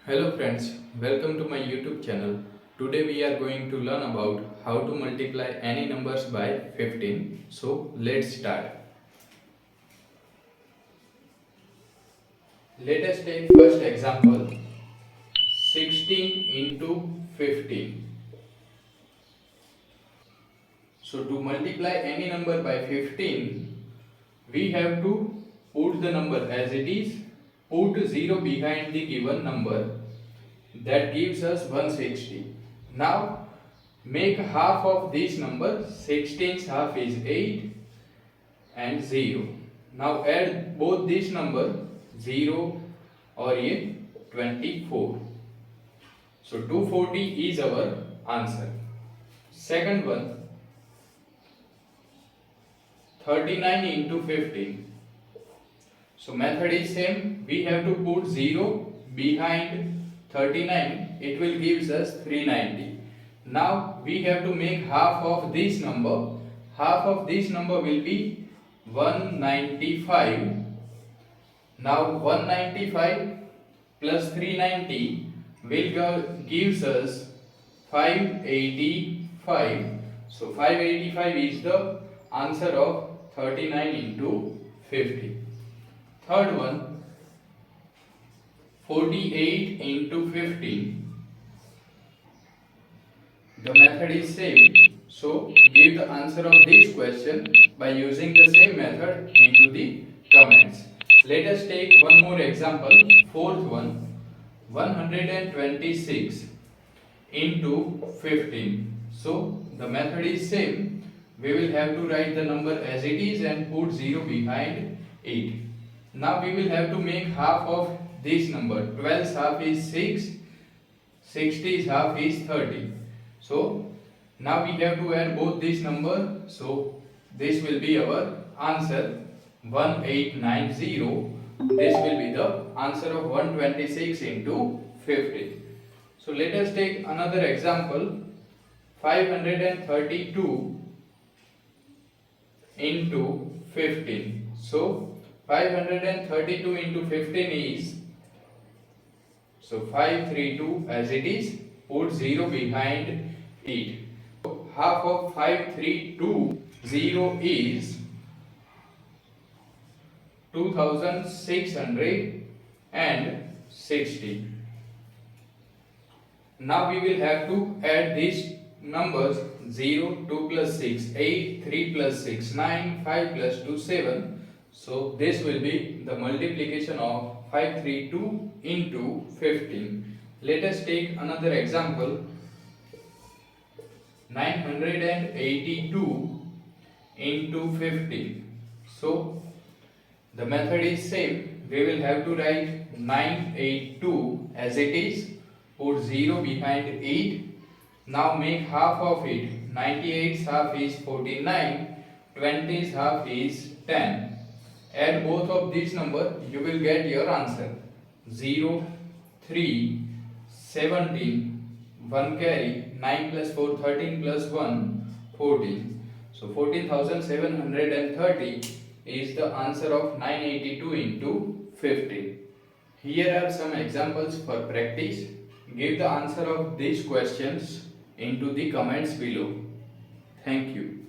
Hello friends, welcome to my YouTube channel. Today we are going to learn about how to multiply any numbers by 15. So let's start. Let us take first example 16 into 15. So to multiply any number by 15, we have to put the number as it is, put 0 behind the given number. That gives us 160. Now make half of this number. 16's half is 8 and 0. Now add both this number 0 or a 24. So 240 is our answer. Second one 39 into 15. So method is same. We have to put 0 behind 39. It will gives us 390. Now we have to make half of this number. Half of this number will be 195. Now 195 plus 390 will gives us 585. So 585 is the answer of 39 into 50. Third one 48 into 15. The method is same. So give the answer of this question by using the same method into the comments. Let us take one more example. Fourth one 126 into 15. So the method is same. We will have to write the number as it is and put 0 behind it. Now we will have to make half of this number. 12's half is 6, 60's half is 30. So now we have to add both this number. So this will be our answer 1890. This will be the answer of 126 into 50. So let us take another example 532 into 15. So 532 into 15 is, so 532 as it is, put 0 behind it. So half of 532 0 is 2660. Now we will have to add these numbers 0, 2 plus 6, 8, 3 plus 6, 9, 5 plus 2, 7. So this will be the multiplication of 532 into 15. Let us take another example 982 into 15. So the method is same. We will have to write 982 as it is, put 0 behind 8. Now make half of it. 98's half is 49, 20's half is 10. Add both of these numbers, you will get your answer. 0, 3, 17, 1 carry, 9 plus 4, 13 plus 1, 14. So 14,730 is the answer of 982 into 15. Here are some examples for practice. Give the answer of these questions into the comments below. Thank you.